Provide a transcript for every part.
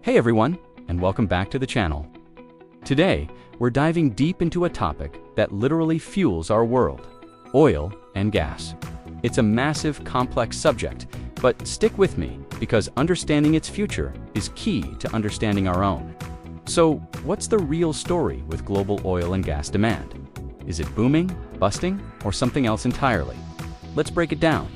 Hey everyone, and welcome back to the channel. Today, we're diving deep into a topic that literally fuels our world: oil and gas. It's a massive, complex subject, but stick with me because understanding its future is key to understanding our own. So, what's the real story with global oil and gas demand? Is it booming, busting, or something else entirely? Let's break it down.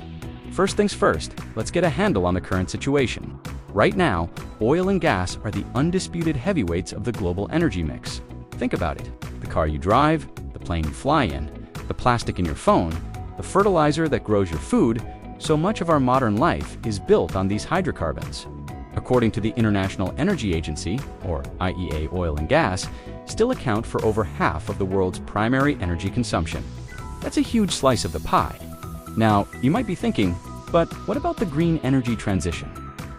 First things first, let's get a handle on the current situation. Right now, oil and gas are the undisputed heavyweights of the global energy mix. Think about it: the car you drive, the plane you fly in, the plastic in your phone, the fertilizer that grows your food. So much of our modern life is built on these hydrocarbons. According to the International Energy Agency, or IEA, oil and gas still account for over half of the world's primary energy consumption. That's a huge slice of the pie. Now, you might be thinking, but what about the green energy transition?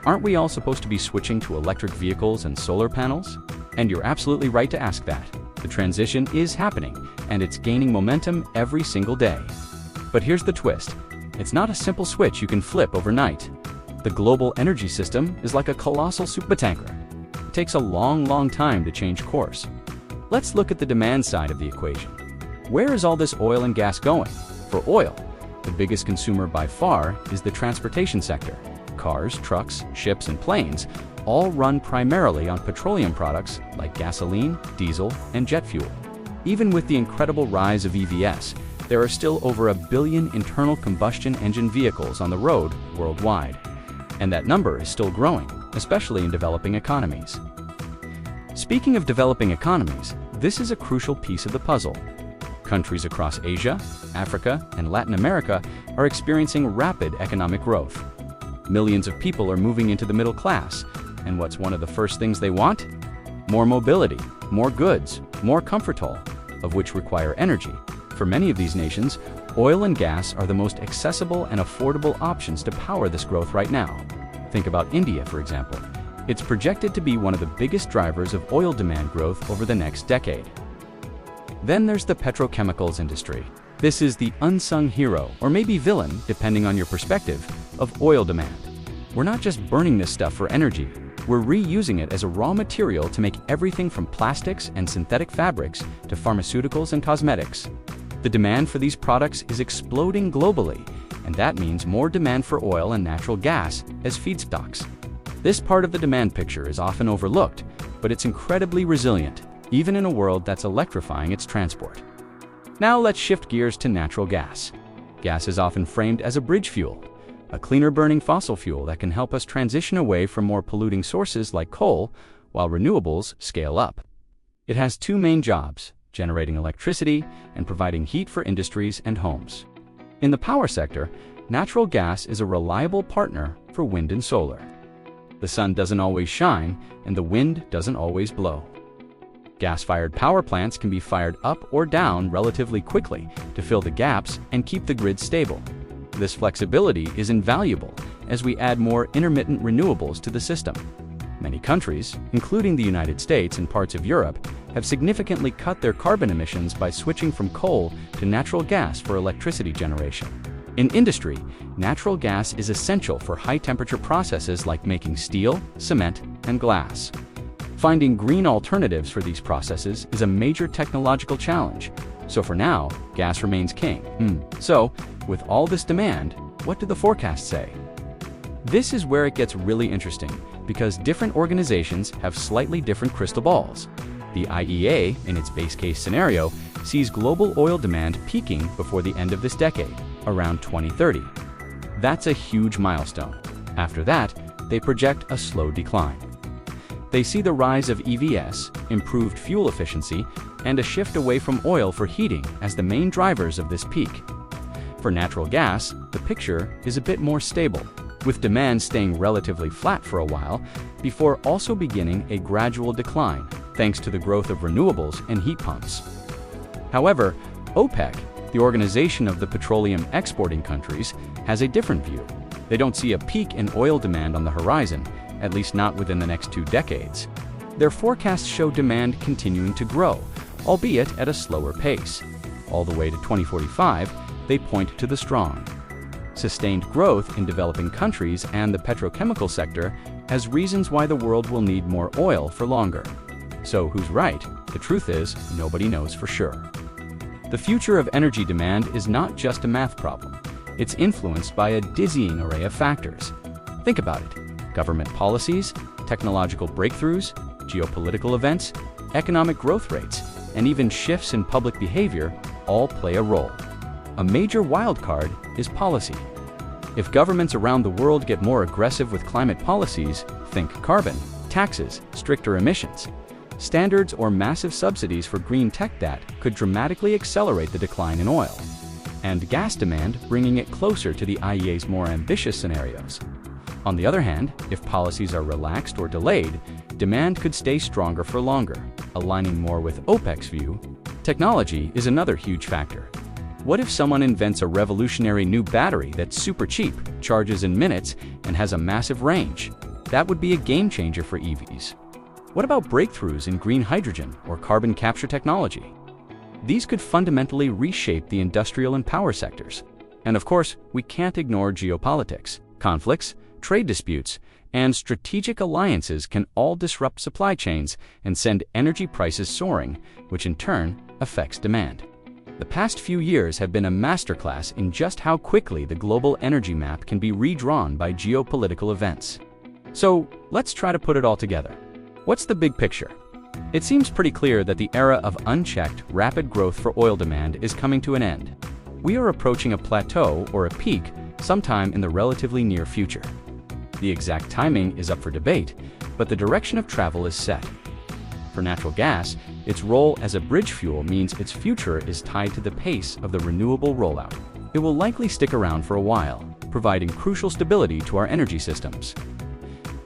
Aren't we all supposed to be switching to electric vehicles and solar panels? And you're absolutely right to ask that. The transition is happening, and it's gaining momentum every single day. But here's the twist: it's not a simple switch you can flip overnight. The global energy system is like a colossal supertanker. It takes a long time to change course. Let's look at the demand side of the equation. Where is all this oil and gas going? For oil, the biggest consumer by far is the transportation sector. Cars, trucks, ships, and planes all run primarily on petroleum products like gasoline, diesel, and jet fuel. Even with the incredible rise of EVs, there are still over 1 billion internal combustion engine vehicles on the road worldwide. And that number is still growing, especially in developing economies. Speaking of developing economies, this is a crucial piece of the puzzle. Countries across Asia, Africa, and Latin America are experiencing rapid economic growth. Millions of people are moving into the middle class, and what's one of the first things they want? More mobility, more goods, more comfortable, of which require energy. For many of these nations, oil and gas are the most accessible and affordable options to power this growth right now. Think about India, for example. It's projected to be one of the biggest drivers of oil demand growth over the next decade. Then there's the petrochemicals industry. This is the unsung hero, or maybe villain, depending on your perspective, of oil demand. We're not just burning this stuff for energy, we're reusing it as a raw material to make everything from plastics and synthetic fabrics to pharmaceuticals and cosmetics. The demand for these products is exploding globally, and that means more demand for oil and natural gas as feedstocks. This part of the demand picture is often overlooked, but it's incredibly resilient, even in a world that's electrifying its transport. Now let's shift gears to natural gas. Gas is often framed as a bridge fuel, a cleaner burning fossil fuel that can help us transition away from more polluting sources like coal, while renewables scale up. It has two main jobs: generating electricity and providing heat for industries and homes. In the power sector, natural gas is a reliable partner for wind and solar. The sun doesn't always shine, and the wind doesn't always blow. Gas-fired power plants can be fired up or down relatively quickly to fill the gaps and keep the grid stable. This flexibility is invaluable as we add more intermittent renewables to the system. Many countries, including the United States and parts of Europe, have significantly cut their carbon emissions by switching from coal to natural gas for electricity generation. In industry, natural gas is essential for high-temperature processes like making steel, cement, and glass. Finding green alternatives for these processes is a major technological challenge, so for now, gas remains king. So, with all this demand, what do the forecasts say? This is where it gets really interesting, because different organizations have slightly different crystal balls. The IEA, in its base case scenario, sees global oil demand peaking before the end of this decade, around 2030. That's a huge milestone. After that, they project a slow decline. They see the rise of EVs, improved fuel efficiency, and a shift away from oil for heating as the main drivers of this peak. For natural gas, the picture is a bit more stable, with demand staying relatively flat for a while before also beginning a gradual decline thanks to the growth of renewables and heat pumps. However, OPEC, the Organization of the Petroleum Exporting Countries, has a different view. They don't see a peak in oil demand on the horizon, at least not within the next 2 decades. Their forecasts show demand continuing to grow, albeit at a slower pace. All the way to 2045, they point to the strong. Sustained growth in developing countries and the petrochemical sector as reasons why the world will need more oil for longer. So who's right? The truth is, nobody knows for sure. The future of energy demand is not just a math problem. It's influenced by a dizzying array of factors. Think about it. Government policies, technological breakthroughs, geopolitical events, economic growth rates, and even shifts in public behavior all play a role. A major wildcard is policy. If governments around the world get more aggressive with climate policies, think carbon, taxes, stricter emissions, standards, or massive subsidies for green tech, that could dramatically accelerate the decline in oil and gas demand, bringing it closer to the IEA's more ambitious scenarios. On the other hand, if policies are relaxed or delayed, demand could stay stronger for longer, aligning more with OPEC's view. Technology is another huge factor. What if someone invents a revolutionary new battery that's super cheap, charges in minutes, and has a massive range? That would be a game changer for EVs. What about breakthroughs in green hydrogen or carbon capture technology? These could fundamentally reshape the industrial and power sectors. And of course, we can't ignore geopolitics. Conflicts, trade disputes, and strategic alliances can all disrupt supply chains and send energy prices soaring, which in turn affects demand. The past few years have been a masterclass in just how quickly the global energy map can be redrawn by geopolitical events. So let's try to put it all together. What's the big picture? It seems pretty clear that the era of unchecked, rapid growth for oil demand is coming to an end. We are approaching a plateau or a peak sometime in the relatively near future. The exact timing is up for debate, but the direction of travel is set. For natural gas, its role as a bridge fuel means its future is tied to the pace of the renewable rollout. It will likely stick around for a while, providing crucial stability to our energy systems.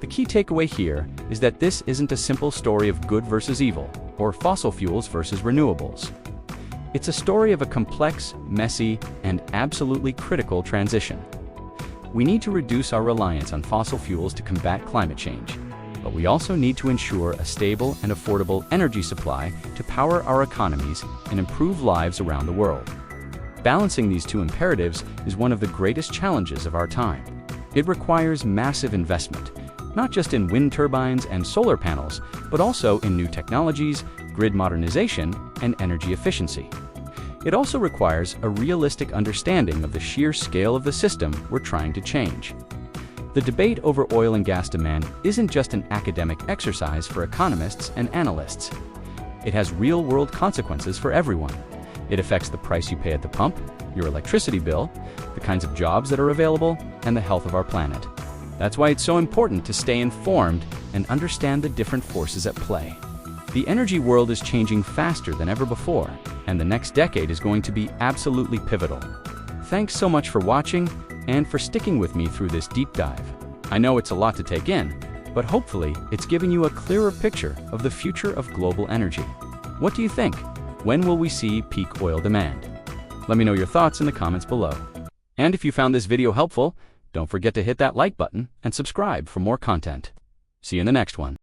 The key takeaway here is that this isn't a simple story of good versus evil, or fossil fuels versus renewables. It's a story of a complex, messy, and absolutely critical transition. We need to reduce our reliance on fossil fuels to combat climate change, but we also need to ensure a stable and affordable energy supply to power our economies and improve lives around the world. Balancing these two imperatives is one of the greatest challenges of our time. It requires massive investment, not just in wind turbines and solar panels, but also in new technologies, grid modernization, and energy efficiency. It also requires a realistic understanding of the sheer scale of the system we're trying to change. The debate over oil and gas demand isn't just an academic exercise for economists and analysts. It has real-world consequences for everyone. It affects the price you pay at the pump, your electricity bill, the kinds of jobs that are available, and the health of our planet. That's why it's so important to stay informed and understand the different forces at play. The energy world is changing faster than ever before, and the next decade is going to be absolutely pivotal. Thanks so much for watching and for sticking with me through this deep dive. I know it's a lot to take in, but hopefully it's giving you a clearer picture of the future of global energy. What do you think? When will we see peak oil demand? Let me know your thoughts in the comments below. And if you found this video helpful, don't forget to hit that like button and subscribe for more content. See you in the next one.